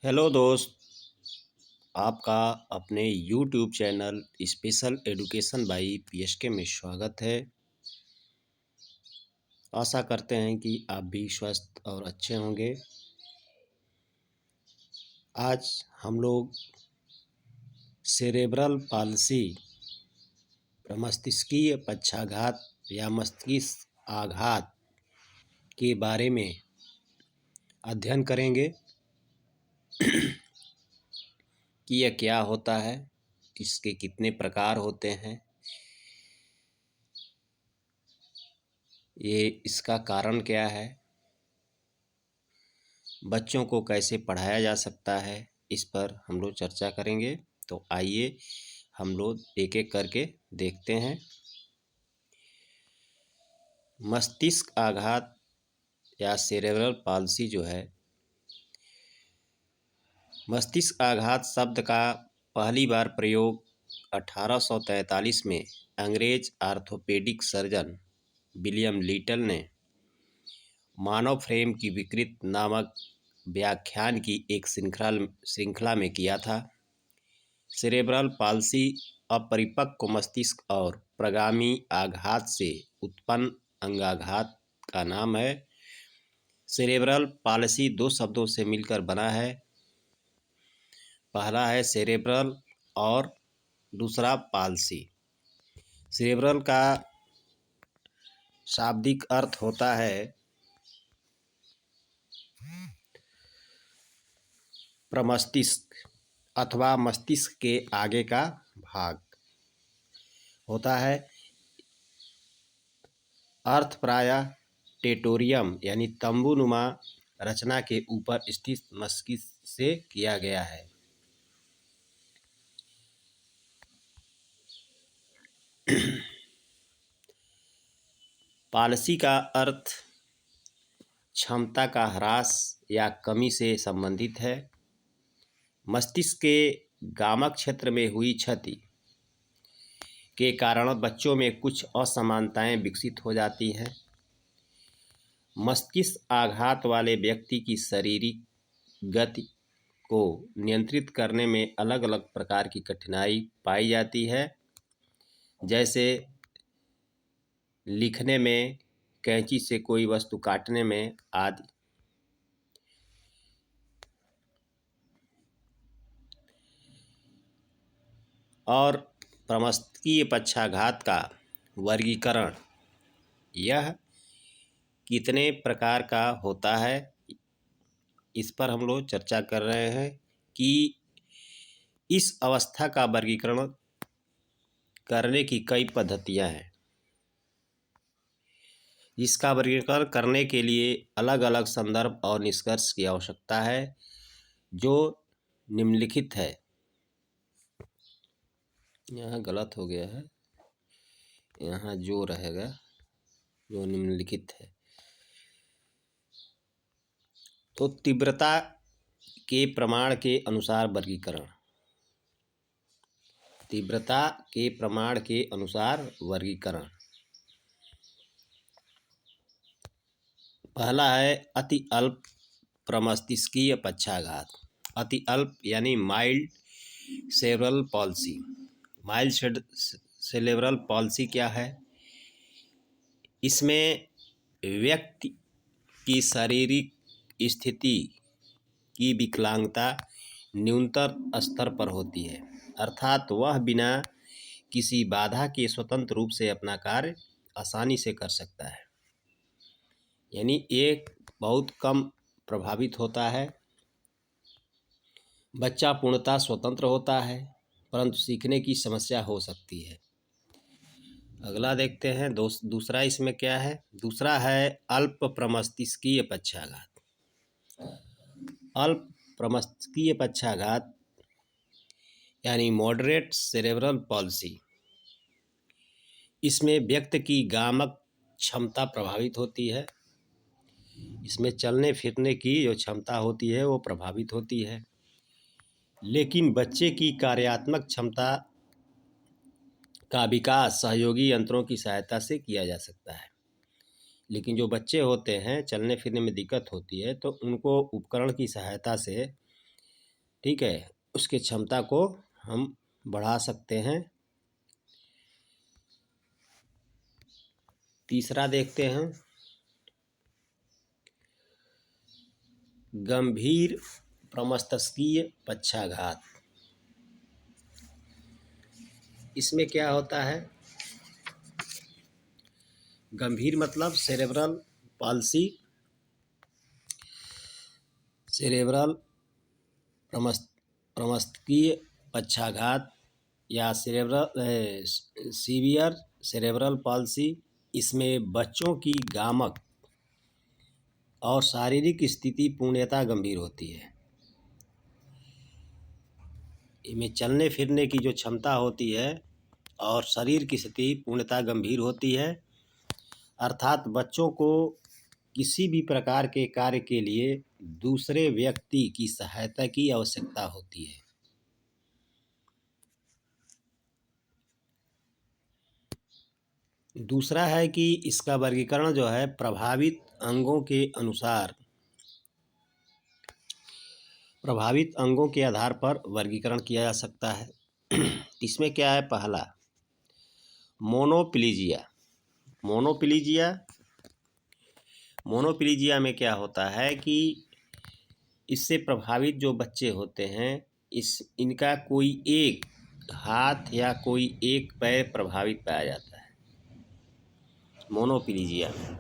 Hello दोस्त। आपका अपने YouTube channel special education by PSK में स्वागत है। आशा करते हैं कि आप भी स्वस्थ और अच्छे होंगे। आज हम लोग सेरेब्रल पाल्सी मस्तिष्कीय पक्षाघात या मस्तिष्क आघात के बारे में अध्ययन करेंगे कि यह क्या होता है, इसके कितने प्रकार होते हैं, ये इसका कारण क्या है, बच्चों को कैसे पढ़ाया जा सकता है, इस पर हम लोग चर्चा करेंगे। तो आइए हम लोग एक एक करके देखते हैं। मस्तिष्क आघात या सेरेब्रल पाल्सी जो है, मस्तिष्क आघात शब्द का पहली बार प्रयोग 1843 में अंग्रेज आर्थोपेडिक सर्जन विलियम लिटल ने मानव फ्रेम की विकृत नामक व्याख्यान की एक श्रृंखला में किया था। सेरेब्रल पाल्सी अपरिपक्व मस्तिष्क और प्रगामी आघात से उत्पन्न अंगाघात का नाम है। सेरेब्रल पाल्सी दो शब्दों से मिलकर बना है। पहला है सेरेब्रल और दूसरा पाल्सी। सेरेब्रल का शाब्दिक अर्थ होता है प्रमस्तिष्क अथवा मस्तिष्क के आगे का भाग होता है। अर्थ प्रायः टेटोरियम यानी तंबूनुमा रचना के ऊपर स्थित मस्तिष्क से किया गया है। पाल्सी का अर्थ क्षमता का ह्रास या कमी से संबंधित है। मस्तिष्क के गामक क्षेत्र में हुई क्षति के कारण बच्चों में कुछ असमानताएं विकसित हो जाती हैं। मस्तिष्क आघात वाले व्यक्ति की शारीरिक गति को नियंत्रित करने में अलग अलग प्रकार की कठिनाई पाई जाती है, जैसे लिखने में, कैंची से कोई वस्तु काटने में आदि। और प्रमस्तिष्कीय पक्षाघात का वर्गीकरण, यह कितने प्रकार का होता है, इस पर हम लोग चर्चा कर रहे हैं कि इस अवस्था का वर्गीकरण करने की कई पद्धतियां हैं। इसका वर्गीकरण करने के लिए अलग अलग संदर्भ और निष्कर्ष की आवश्यकता है, जो निम्नलिखित है। यहाँ गलत हो गया है, यहाँ जो रहेगा जो निम्नलिखित है। तो तीव्रता के प्रमाण के अनुसार वर्गीकरण। तीव्रता के प्रमाण के अनुसार वर्गीकरण। पहला है अति अल्प प्रमस्तिष्कीय पक्षाघात। अति अल्प यानी mild cerebral palsy. Mild cerebral palsy क्या है? इसमें व्यक्ति की शारीरिक स्थिति की विकलांगता न्यूनतर स्तर पर होती है, अर्थात वह बिना किसी बाधा के स्वतंत्र रूप से अपना कार्य आसानी से कर सकता है। यानी एक बहुत कम प्रभावित होता है। बच्चा पूर्णतः स्वतंत्र होता है, परंतु सीखने की समस्या हो सकती है। अगला देखते हैं दूसरा इसमें क्या है। दूसरा है अल्प प्रमस्तिष्कीय पक्षाघात। अल्प प्रमस्तिष्कीय पक्षाघात यानी मॉडरेट सेरेब्रल पॉल्सी। इसमें व्यक्ति की गामक क्षमता प्रभावित होती है। इसमें चलने फिरने की जो क्षमता होती है वो प्रभावित होती है, लेकिन बच्चे की कार्यात्मक क्षमता का विकास सहयोगी यंत्रों की सहायता से किया जा सकता है। लेकिन जो बच्चे होते हैं, चलने फिरने में दिक्कत होती है, तो उनको उपकरण की सहायता से ठीक है, उसके क्षमता को हम बढ़ा सकते हैं। तीसरा देखते हैं, गंभीर प्रमस्तिष्कीय पक्षाघात। इसमें क्या होता है? गंभीर मतलब सेरेब्रल पाल्सी, सेरेब्रल प्रमस्तिष्कीय पक्षाघात या सीवियर सेरेब्रल पाल्सी। इसमें बच्चों की गामक और शारीरिक स्थिति पूर्णतः गंभीर होती है। इनमें चलने फिरने की जो क्षमता होती है और शरीर की स्थिति पूर्णतः गंभीर होती है, अर्थात बच्चों को किसी भी प्रकार के कार्य के लिए दूसरे व्यक्ति की सहायता की आवश्यकता होती है। दूसरा है कि इसका वर्गीकरण जो है प्रभावित अंगों के अनुसार, प्रभावित अंगों के आधार पर वर्गीकरण किया जा सकता है। इसमें क्या है? पहला, मोनोप्लीजिया। मोनोप्लीजिया में क्या होता है कि इससे प्रभावित जो बच्चे होते हैं, इनका कोई एक हाथ या कोई एक पैर प्रभावित पाया जाता है मोनोप्लीजिया में।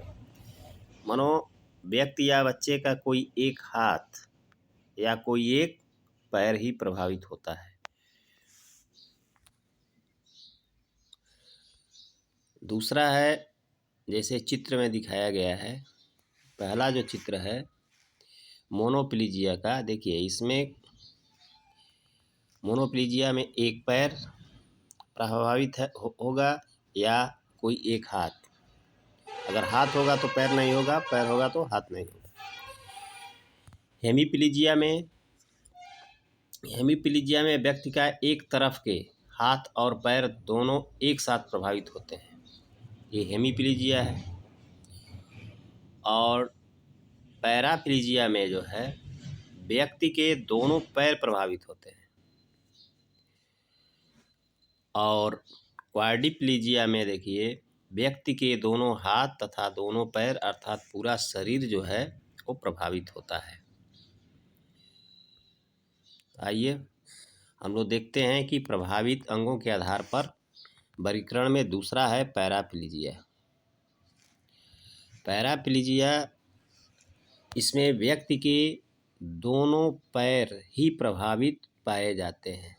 मानो व्यक्ति या बच्चे का कोई एक हाथ या कोई एक पैर ही प्रभावित होता है। दूसरा है, जैसे चित्र में दिखाया गया है, पहला जो चित्र है मोनोप्लीजिया का, देखिए इसमें मोनोप्लीजिया में एक पैर प्रभावित है होगा या कोई एक हाथ। अगर हाथ होगा तो पैर नहीं होगा, पैर होगा तो हाथ नहीं होगा। हेमीप्लीजिया में व्यक्ति का एक तरफ के हाथ और पैर दोनों एक साथ प्रभावित होते हैं, ये हेमीप्लीजिया है। और पैराप्लीजिया में जो है व्यक्ति के दोनों पैर प्रभावित होते हैं। और क्वाड्रिप्लीजिया में देखिए व्यक्ति के दोनों हाथ तथा दोनों पैर अर्थात पूरा शरीर जो है वो प्रभावित होता है। आइए हम लोग देखते हैं कि प्रभावित अंगों के आधार पर वर्गीकरण में दूसरा है पैराप्लीजिया। पैराप्लीजिया, इसमें व्यक्ति के दोनों पैर ही प्रभावित पाए जाते हैं।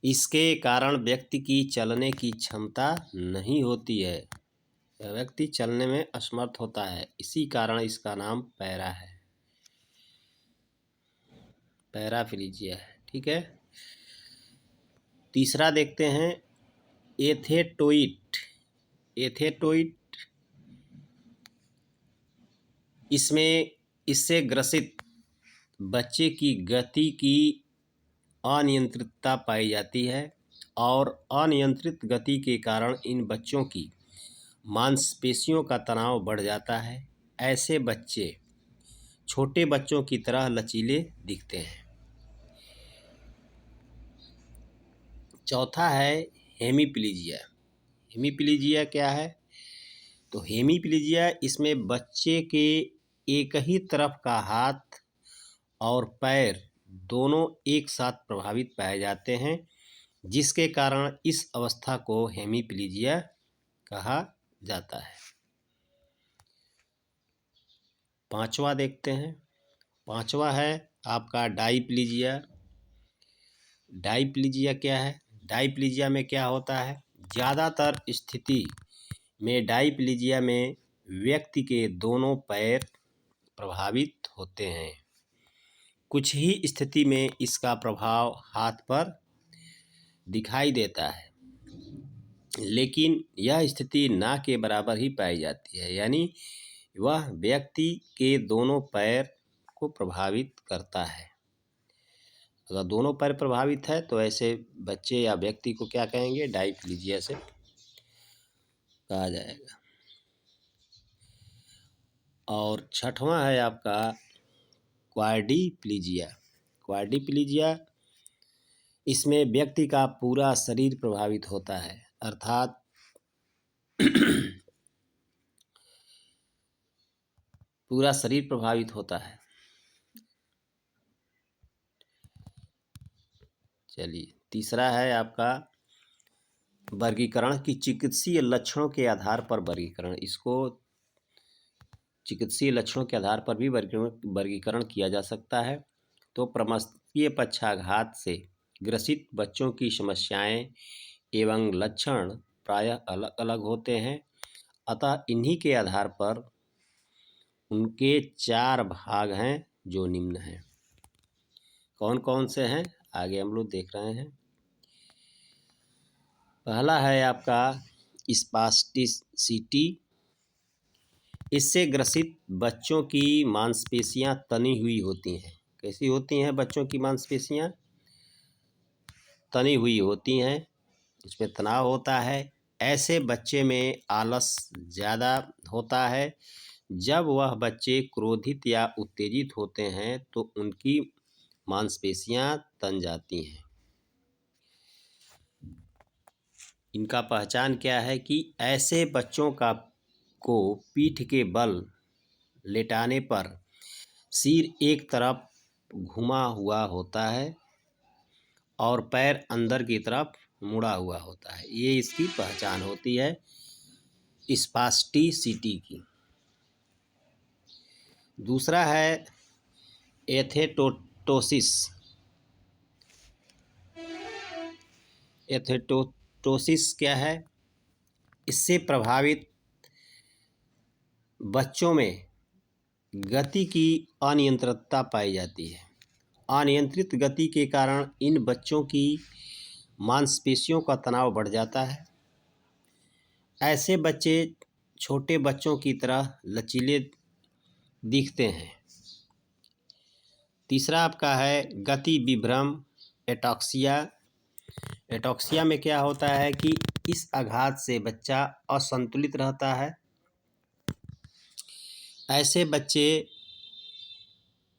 इसके कारण व्यक्ति की चलने की क्षमता नहीं होती है, व्यक्ति चलने में असमर्थ होता है, इसी कारण इसका नाम पैरा है, पैराप्लीजिया है। ठीक है। तीसरा देखते हैं एथेटोइड। इससे ग्रसित बच्चे की गति की अनियंत्रितता पाई जाती है और अनियंत्रित गति के कारण इन बच्चों की मांसपेशियों का तनाव बढ़ जाता है। ऐसे बच्चे छोटे बच्चों की तरह लचीले दिखते हैं। चौथा है हेमीप्लीजिया। हेमीप्लीजिया क्या है? तो हेमीप्लीजिया, इसमें बच्चे के एक ही तरफ का हाथ और पैर दोनों एक साथ प्रभावित पाए जाते हैं, जिसके कारण इस अवस्था को हेमीप्लीजिया कहा जाता है। पांचवा देखते हैं, पांचवा है आपका डाईप्लीजिया। डाईप्लीजिया क्या है? डाईप्लीजिया में क्या होता है? ज़्यादातर स्थिति में डाईप्लीजिया में व्यक्ति के दोनों पैर प्रभावित होते हैं। कुछ ही स्थिति में इसका प्रभाव हाथ पर दिखाई देता है, लेकिन यह स्थिति ना के बराबर ही पाई जाती है, यानी वह व्यक्ति के दोनों पैर को प्रभावित करता है। अगर दोनों पैर प्रभावित है तो ऐसे बच्चे या व्यक्ति को क्या कहेंगे? डाईप्लीजिया से कहा जाएगा। और छठवां है आपका क्वाड्रिप्लीजिया। क्वाड्रिप्लीजिया इसमें व्यक्ति का पूरा शरीर प्रभावित होता है, अर्थात पूरा शरीर प्रभावित होता है। चलिए, तीसरा है आपका वर्गीकरण की चिकित्सीय लक्षणों के आधार पर वर्गीकरण। इसको चिकित्सीय लक्षणों के आधार पर भी वर्गीकरण किया जा सकता है। तो प्रमस्तीय पक्षाघात से ग्रसित बच्चों की समस्याएं एवं लक्षण प्रायः अलग अलग होते हैं, अतः इन्हीं के आधार पर उनके 4 भाग हैं जो निम्न हैं। कौन कौन से हैं आगे हम लोग देख रहे हैं। पहला है आपका स्पास्टिसिटी। इससे ग्रसित बच्चों की मांसपेशियां तनी हुई होती हैं। कैसी होती हैं बच्चों की मांसपेशियां? तनी हुई होती हैं, उसमें तनाव होता है। ऐसे बच्चे में आलस ज़्यादा होता है। जब वह बच्चे क्रोधित या उत्तेजित होते हैं तो उनकी मांसपेशियां तन जाती हैं। इनका पहचान क्या है कि ऐसे बच्चों को पीठ के बल लेटाने पर सिर एक तरफ घुमा हुआ होता है और पैर अंदर की तरफ मुड़ा हुआ होता है। ये इसकी पहचान होती है स्पास्टिसिटी की। दूसरा है एथेटोटोसिस। एथेटोटोसिस क्या है? इससे प्रभावित बच्चों में गति की अनियंत्रितता पाई जाती है। अनियंत्रित गति के कारण इन बच्चों की मांसपेशियों का तनाव बढ़ जाता है। ऐसे बच्चे छोटे बच्चों की तरह लचीले दिखते हैं। तीसरा आपका है गति विभ्रम एटॉक्सिया। एटॉक्सिया में क्या होता है कि इस आघात से बच्चा असंतुलित रहता है। ऐसे बच्चे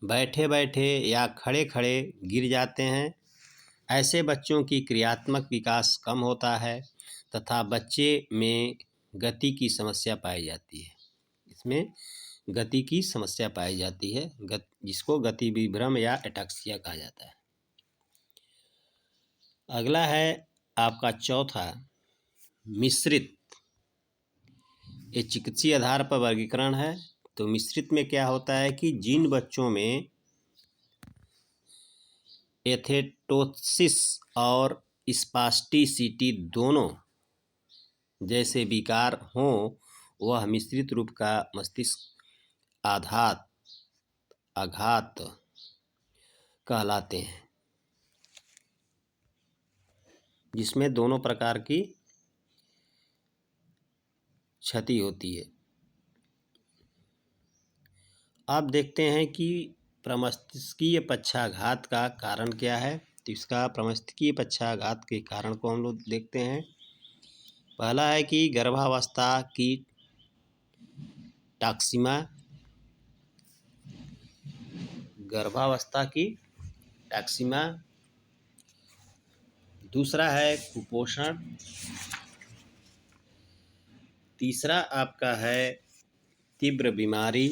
बैठे बैठे या खड़े खड़े गिर जाते हैं। ऐसे बच्चों की क्रियात्मक विकास कम होता है तथा बच्चे में गति की समस्या पाई जाती है। इसमें गति की समस्या पाई जाती है, जिसको गति विभ्रम या एटॉक्सिया कहा जाता है। अगला है आपका चौथा मिश्रित। ये चिकित्सीय आधार पर वर्गीकरण है। तो मिश्रित में क्या होता है कि जिन बच्चों में एथेटोसिस और स्पास्टिसिटी दोनों जैसे विकार हों, वह मिश्रित रूप का मस्तिष्क आघात कहलाते हैं, जिसमें दोनों प्रकार की क्षति होती है। अब देखते हैं कि प्रमस्तिष्कीय पक्षाघात का कारण क्या है। तो इसका प्रमस्तिष्कीय पक्षाघात के कारण को हम लोग देखते हैं। पहला है कि गर्भावस्था की टॉक्सिमा। गर्भावस्था की टॉक्सिमा। दूसरा है कुपोषण। तीसरा आपका है तीव्र बीमारी।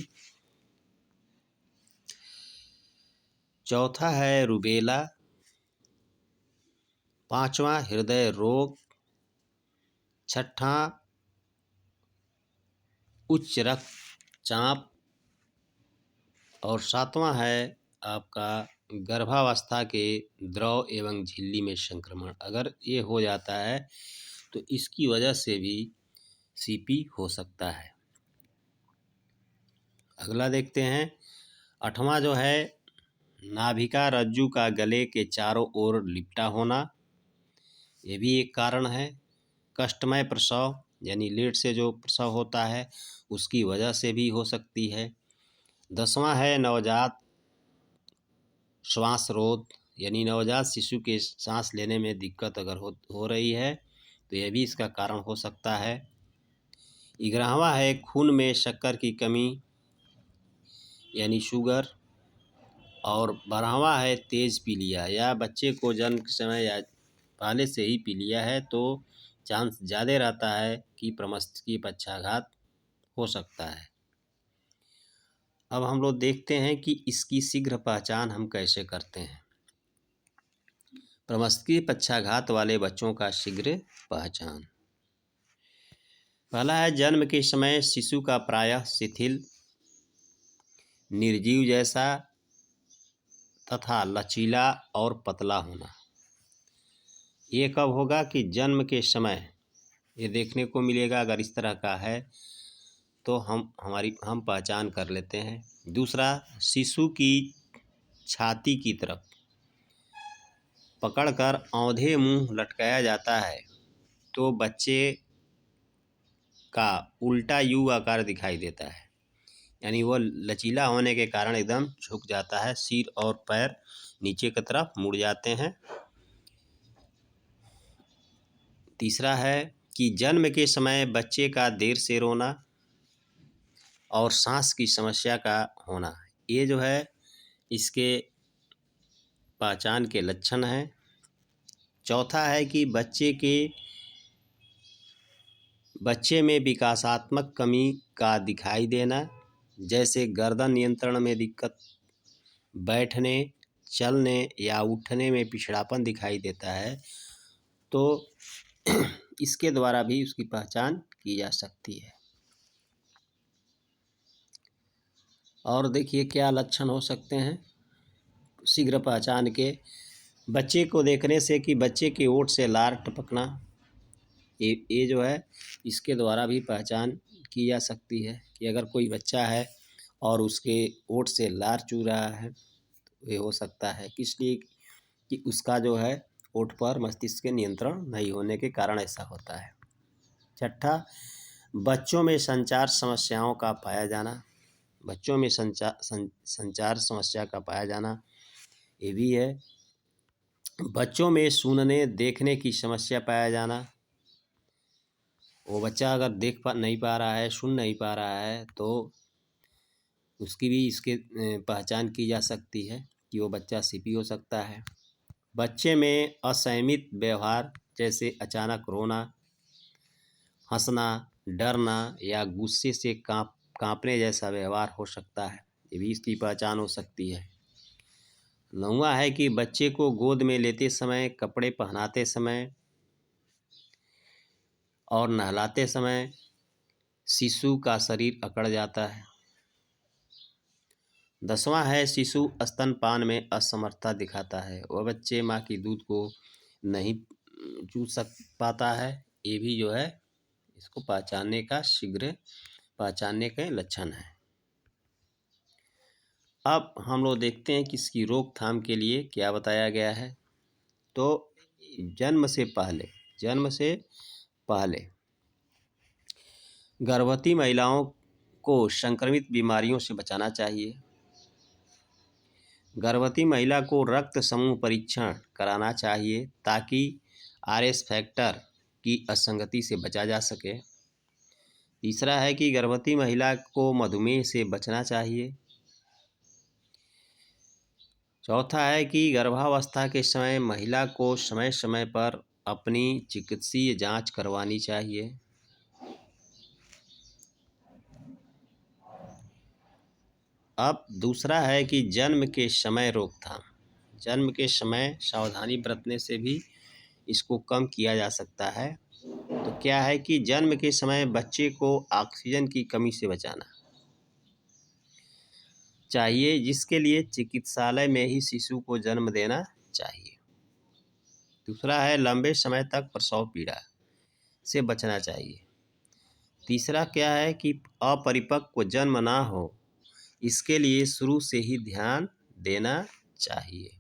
चौथा है रूबेला। पांचवा हृदय रोग। छठा उच्च रक्तचाप। और सातवां है आपका गर्भावस्था के द्रव एवं झिल्ली में संक्रमण। अगर ये हो जाता है तो इसकी वजह से भी सीपी हो सकता है। अगला देखते हैं। आठवां जो है नाभिका रज्जु का गले के चारों ओर लिपटा होना, ये भी एक कारण है। कष्टमय प्रसव यानी लेट से जो प्रसव होता है उसकी वजह से भी हो सकती है। 10वां है नवजात श्वास रोध, यानी नवजात शिशु के सांस लेने में दिक्कत अगर हो रही है तो यह भी इसका कारण हो सकता है। 11वां है खून में शक्कर की कमी यानी शुगर। और 12वां है तेज पीलिया, या बच्चे को जन्म के समय या पहले से ही पीलिया है तो चांस ज़्यादा रहता है कि प्रमस्तिष्कीय पक्षाघात हो सकता है। अब हम लोग देखते हैं कि इसकी शीघ्र पहचान हम कैसे करते हैं। प्रमस्तिष्कीय पक्षाघात वाले बच्चों का शीघ्र पहचान। पहला है जन्म के समय शिशु का प्रायः शिथिल, निर्जीव जैसा तथा लचीला और पतला होना। ये कब होगा कि जन्म के समय ये देखने को मिलेगा। अगर इस तरह का है तो हम पहचान कर लेते हैं। दूसरा, शिशु की छाती की तरफ पकड़कर औंधे मुंह लटकाया जाता है तो बच्चे का उल्टा यू आकार दिखाई देता है, यानी वो लचीला होने के कारण एकदम झुक जाता है, सिर और पैर नीचे की तरफ मुड़ जाते हैं। तीसरा है कि जन्म के समय बच्चे का देर से रोना और सांस की समस्या का होना, ये जो है इसके पहचान के लक्षण हैं। चौथा है कि बच्चे में विकासात्मक कमी का दिखाई देना, जैसे गर्दन नियंत्रण में दिक्कत, बैठने, चलने या उठने में पिछड़ापन दिखाई देता है तो इसके द्वारा भी उसकी पहचान की जा सकती है। और देखिए क्या लक्षण हो सकते हैं शीघ्र पहचान के। बच्चे को देखने से कि बच्चे के ओठ से लार टपकना, ये जो है इसके द्वारा भी पहचान की जा सकती है कि अगर कोई बच्चा है और उसके ओठ से लार चू रहा है तो ये हो सकता है कि इसलिए कि उसका जो है ओठ पर मस्तिष्क के नियंत्रण नहीं होने के कारण ऐसा होता है। छठा, बच्चों में संचार समस्याओं का पाया जाना। बच्चों में संचार समस्या का पाया जाना ये भी है। बच्चों में सुनने देखने की समस्या पाया जाना, वो बच्चा अगर नहीं पा रहा है, सुन नहीं पा रहा है तो उसकी भी इसके पहचान की जा सकती है कि वो बच्चा सीपी हो सकता है। बच्चे में असंयमित व्यवहार, जैसे अचानक रोना, हंसना, डरना या गुस्से से कांपने जैसा व्यवहार हो सकता है, ये भी इसकी पहचान हो सकती है। 9वां है कि बच्चे को गोद में लेते समय, कपड़े पहनाते समय और नहलाते समय शिशु का शरीर अकड़ जाता है। 10वां है शिशु स्तनपान में असमर्थता दिखाता है, वह बच्चे माँ की दूध को नहीं चूस पाता है, ये भी जो है इसको पहचानने का शीघ्र पहचानने के लक्षण है। अब हम लोग देखते हैं कि इसकी रोकथाम के लिए क्या बताया गया है। तो जन्म से पहले गर्भवती महिलाओं को संक्रमित बीमारियों से बचाना चाहिए। गर्भवती महिला को रक्त समूह परीक्षण कराना चाहिए ताकि आरएस फैक्टर की असंगति से बचा जा सके। तीसरा है कि गर्भवती महिला को मधुमेह से बचना चाहिए। चौथा है कि गर्भावस्था के समय महिला को समय समय पर अपनी चिकित्सीय जांच करवानी चाहिए। अब दूसरा है कि जन्म के समय रोकथाम। जन्म के समय सावधानी बरतने से भी इसको कम किया जा सकता है। तो क्या है कि जन्म के समय बच्चे को ऑक्सीजन की कमी से बचाना चाहिए, जिसके लिए चिकित्सालय में ही शिशु को जन्म देना चाहिए। दूसरा है लंबे समय तक प्रसव पीड़ा से बचना चाहिए। तीसरा क्या है कि अपरिपक्व जन्म ना हो, इसके लिए शुरू से ही ध्यान देना चाहिए।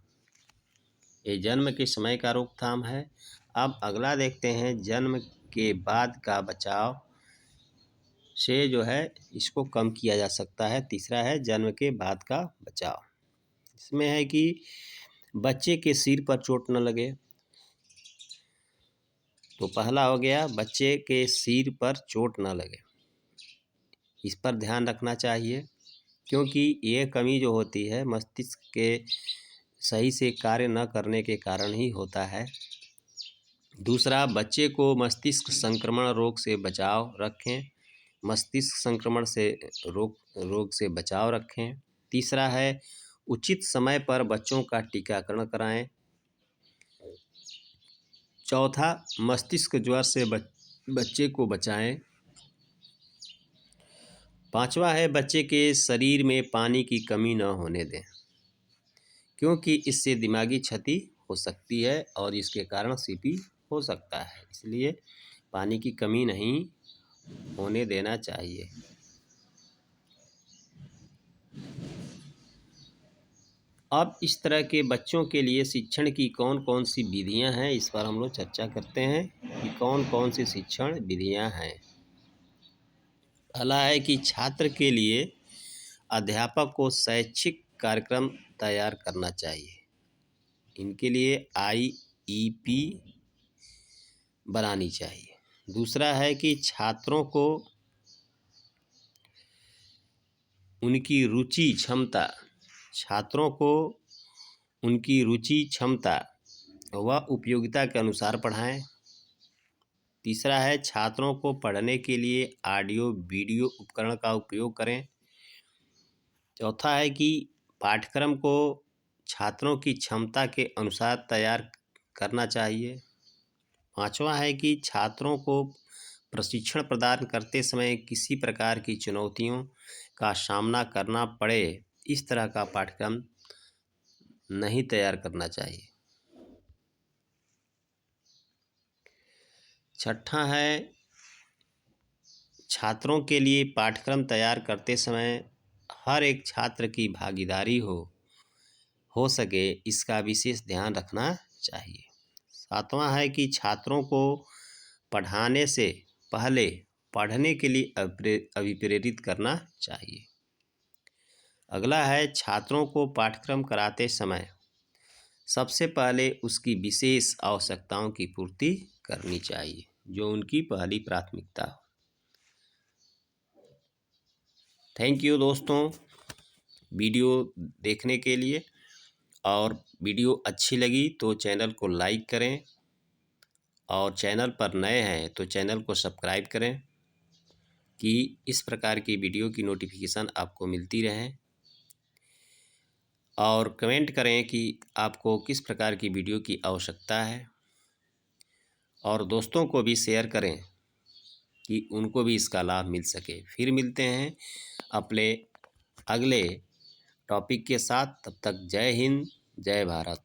ये जन्म के समय का रोकथाम है। अब अगला देखते हैं जन्म के बाद का बचाव से जो है इसको कम किया जा सकता है। तीसरा है जन्म के बाद का बचाव। इसमें है कि बच्चे के सिर पर चोट न लगे। तो पहला हो गया बच्चे के सिर पर चोट न लगे, इस पर ध्यान रखना चाहिए। क्योंकि ये कमी जो होती है मस्तिष्क के सही से कार्य न करने के कारण ही होता है। दूसरा, बच्चे को मस्तिष्क संक्रमण रोग से बचाव रखें, मस्तिष्क संक्रमण से रोग से बचाव रखें। तीसरा है, उचित समय पर बच्चों का टीकाकरण कराएं। चौथा, मस्तिष्क ज्वर से बच्चे को बचाएं। पांचवा है, बच्चे के शरीर में पानी की कमी न होने दें, क्योंकि इससे दिमागी क्षति हो सकती है और इसके कारण सीपी हो सकता है, इसलिए पानी की कमी नहीं होने देना चाहिए। अब इस तरह के बच्चों के लिए शिक्षण की कौन कौन सी विधियां हैं, इस पर हम लोग चर्चा करते हैं कि कौन कौन सी शिक्षण विधियां हैं। पहला है कि छात्र के लिए अध्यापक को शैक्षिक कार्यक्रम तैयार करना चाहिए। इनके लिए IEP बनानी चाहिए। दूसरा है कि छात्रों को उनकी रुचि क्षमता व उपयोगिता के अनुसार पढ़ाएं। तीसरा है, छात्रों को पढ़ने के लिए ऑडियो वीडियो उपकरण का उपयोग करें। चौथा है कि पाठ्यक्रम को छात्रों की क्षमता के अनुसार तैयार करना चाहिए। पांचवा है कि छात्रों को प्रशिक्षण प्रदान करते समय किसी प्रकार की चुनौतियों का सामना करना पड़े, इस तरह का पाठ्यक्रम नहीं तैयार करना चाहिए। छठा है, छात्रों के लिए पाठ्यक्रम तैयार करते समय हर एक छात्र की भागीदारी हो सके, इसका विशेष ध्यान रखना चाहिए। सातवां है कि छात्रों को पढ़ाने से पहले पढ़ने के लिए अभिप्रेरित करना चाहिए। अगला है, छात्रों को पाठ्यक्रम कराते समय सबसे पहले उसकी विशेष आवश्यकताओं की पूर्ति करनी चाहिए, जो उनकी पहली प्राथमिकता हो। थैंक यू दोस्तों वीडियो देखने के लिए, और वीडियो अच्छी लगी तो चैनल को लाइक करें, और चैनल पर नए हैं तो चैनल को सब्सक्राइब करें कि इस प्रकार की वीडियो की नोटिफिकेशन आपको मिलती रहे। और कमेंट करें कि आपको किस प्रकार की वीडियो की आवश्यकता है, और दोस्तों को भी शेयर करें कि उनको भी इसका लाभ मिल सके। फिर मिलते हैं अपने अगले टॉपिक के साथ, तब तक जय हिंद, जय भारत।